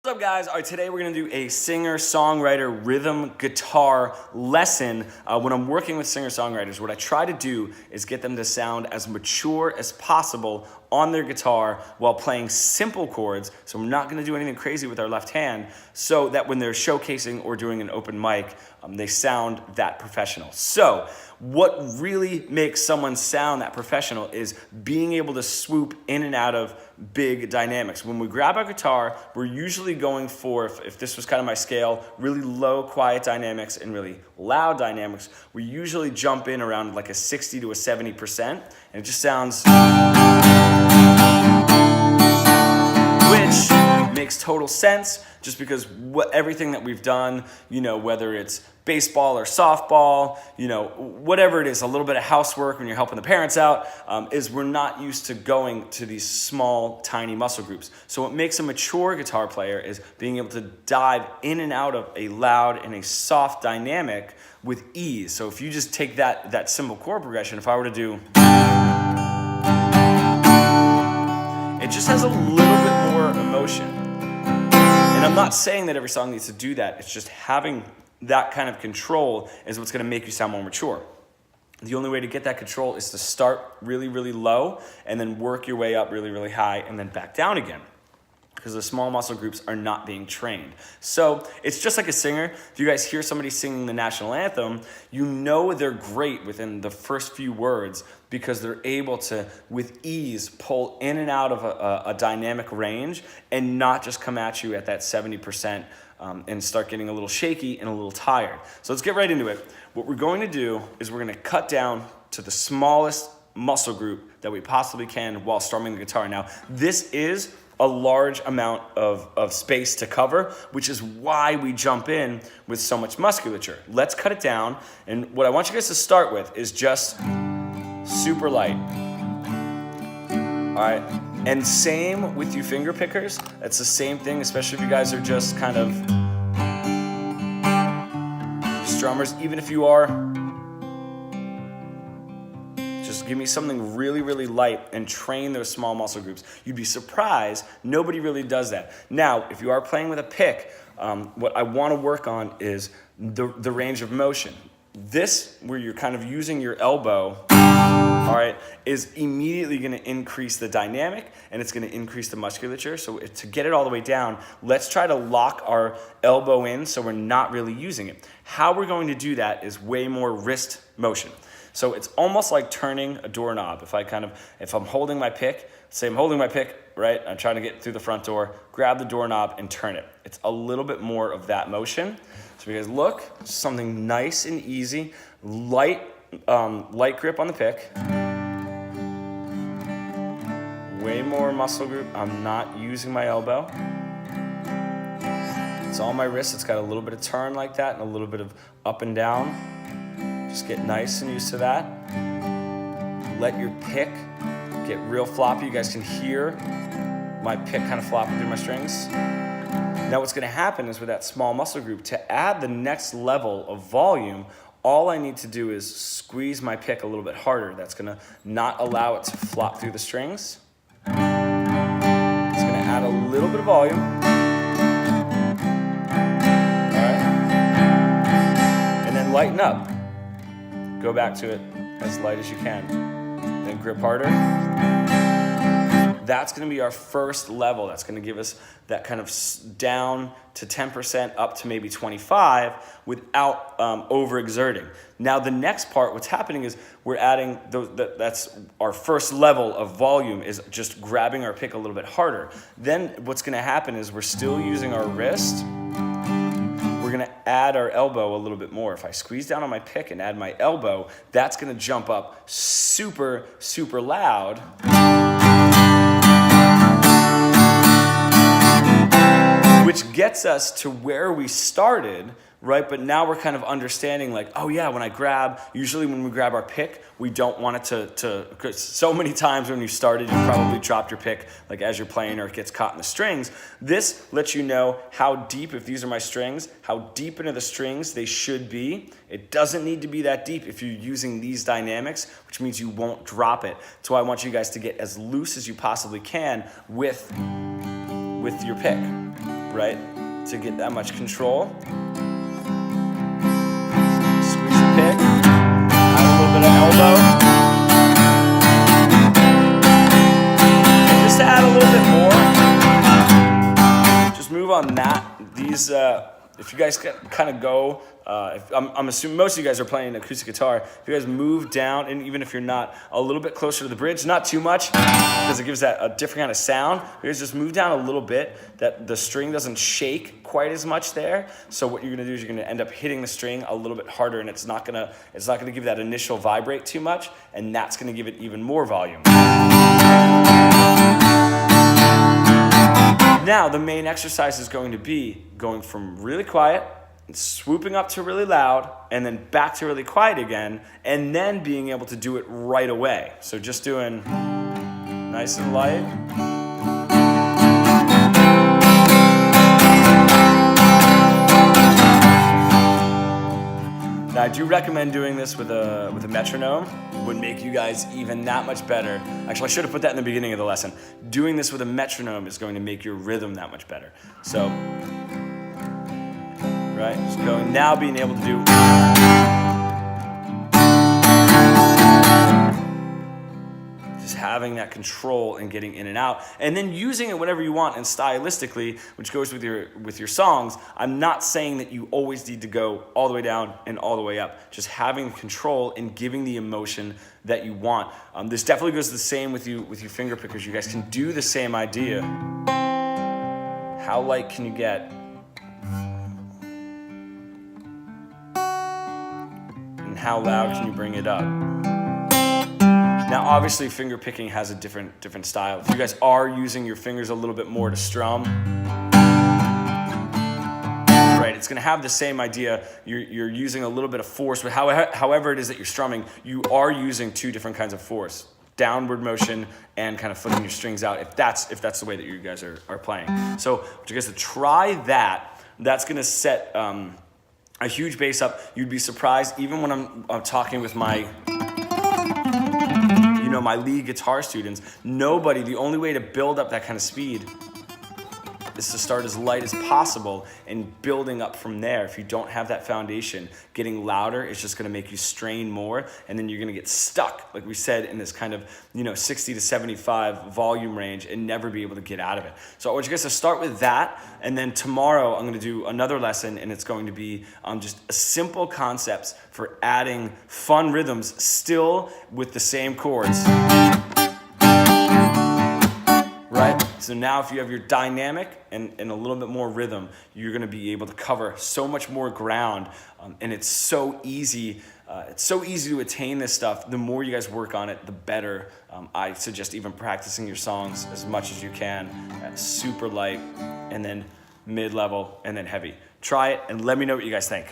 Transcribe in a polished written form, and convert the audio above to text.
What's up, guys? All right, today we're gonna do a singer-songwriter rhythm guitar lesson. When I'm working with singer-songwriters, what I try to do is get them to sound as mature as possible on their guitar while playing simple chords. So I'm not gonna do anything crazy with our left hand, so that when they're showcasing or doing an open mic, they sound that professional. So what really makes someone sound that professional is being able to swoop in and out of big dynamics. When we grab our guitar, we're usually going for, if this was kind of my scale, really low quiet dynamics and really loud dynamics. We usually jump in around like a 60 to a 70%, and it just sounds, which makes total sense just because everything that we've done, whether it's baseball or softball, whatever it is, a little bit of housework when you're helping the parents out, is we're not used to going to these small, tiny muscle groups. So what makes a mature guitar player is being able to dive in and out of a loud and a soft dynamic with ease. So if you just take that simple chord progression, if I were to do, it just has a little bit more emotion. And I'm not saying that every song needs to do that. It's just having that kind of control is what's going to make you sound more mature. The only way to get that control is to start really, really low and then work your way up really, really high and then back down again, because the small muscle groups are not being trained. So it's just like a singer. If you guys hear somebody singing the national anthem, you know they're great within the first few words because they're able to, with ease, pull in and out of a dynamic range and not just come at you at that 70% and start getting a little shaky and a little tired. So let's get right into it. What we're going to do is we're going to cut down to the smallest muscle group that we possibly can while strumming the guitar. Now, this is a large amount of space to cover, which is why we jump in with so much musculature. Let's cut it down, and what I want you guys to start with is just super light. All right, and same with you finger pickers. It's the same thing, especially if you guys are just kind of strummers. Even if you are, just give me something really, really light and train those small muscle groups. You'd be surprised, nobody really does that. Now, if you are playing with a pick, what I want to work on is the range of motion. This, where you're kind of using your elbow, all right, is immediately going to increase the dynamic and it's going to increase the musculature. So to get it all the way down, let's try to lock our elbow in so we're not really using it. How we're going to do that is way more wrist motion. So it's almost like turning a doorknob. If I'm holding my pick, say I'm holding my pick, right? I'm trying to get through the front door, grab the doorknob and turn it. It's a little bit more of that motion. So you guys look, something nice and easy, light grip on the pick. Way more muscle group. I'm not using my elbow. It's all my wrist. It's got a little bit of turn like that and a little bit of up and down. Just get nice and used to that. Let your pick get real floppy. You guys can hear my pick kind of flopping through my strings. Now what's going to happen is with that small muscle group, to add the next level of volume, all I need to do is squeeze my pick a little bit harder. That's going to not allow it to flop through the strings. It's going to add a little bit of volume. All right. And then lighten up. Go back to it as light as you can. Then grip harder. That's going to be our first level. That's going to give us that kind of down to 10% up to maybe 25 without overexerting. Now the next part, what's happening is we're adding, that's our first level of volume, is just grabbing our pick a little bit harder. Then what's going to happen is we're still using our wrist. We're going to add our elbow a little bit more. If I squeeze down on my pick and add my elbow, that's going to jump up super, super loud. Which gets us to where we started, right? But now we're kind of understanding like, oh yeah, usually when we grab our pick, we don't want it to so many times when you started, you probably dropped your pick like as you're playing or it gets caught in the strings. This lets you know how deep, if these are my strings, how deep into the strings they should be. It doesn't need to be that deep if you're using these dynamics, which means you won't drop it. So I want you guys to get as loose as you possibly can with your pick. right? To get that much control. Squeeze the pick, add a little bit of elbow. And just to add a little bit more, just move on that. These, if you guys kind of go, I'm assuming most of you guys are playing acoustic guitar. If you guys move down, and even if you're not, a little bit closer to the bridge, not too much, because it gives that a different kind of sound. You guys just move down a little bit, that the string doesn't shake quite as much there. So what you're gonna do is you're gonna end up hitting the string a little bit harder, and it's not gonna give that initial vibrate too much, and that's gonna give it even more volume. Now, the main exercise is going to be going from really quiet and swooping up to really loud and then back to really quiet again, and then being able to do it right away. So just doing nice and light. Now, I do recommend doing this with a metronome. Would make you guys even that much better. Actually, I should have put that in the beginning of the lesson. Doing this with a metronome is going to make your rhythm that much better. So, right, just going, now being able to do. Just having that control and getting in and out, and then using it whenever you want. And stylistically, which goes with your songs, I'm not saying that you always need to go all the way down and all the way up. Just having control and giving the emotion that you want. This definitely goes the same with your finger pickers. You guys can do the same idea. How light can you get? And how loud can you bring it up? Now, obviously, finger picking has a different style. If you guys are using your fingers a little bit more to strum, right, it's gonna have the same idea. You're using a little bit of force, but however it is that you're strumming, you are using two different kinds of force. Downward motion and kind of flipping your strings out, if that's the way that you guys are playing. So, I want you guys to try that. That's gonna set a huge bass up. You'd be surprised, even when I'm talking with my my lead guitar students, the only way to build up that kind of speed is to start as light as possible and building up from there. If you don't have that foundation, getting louder is just gonna make you strain more, and then you're gonna get stuck, like we said, in this kind of 60 to 75 volume range and never be able to get out of it. So I want you guys to start with that, and then tomorrow I'm gonna do another lesson, and it's going to be just simple concepts for adding fun rhythms still with the same chords. Right? So now if you have your dynamic and a little bit more rhythm, you're gonna be able to cover so much more ground, and it's so easy. It's so easy to attain this stuff. The more you guys work on it, the better. I suggest even practicing your songs as much as you can at super light, and then mid-level, and then heavy. Try it and let me know what you guys think.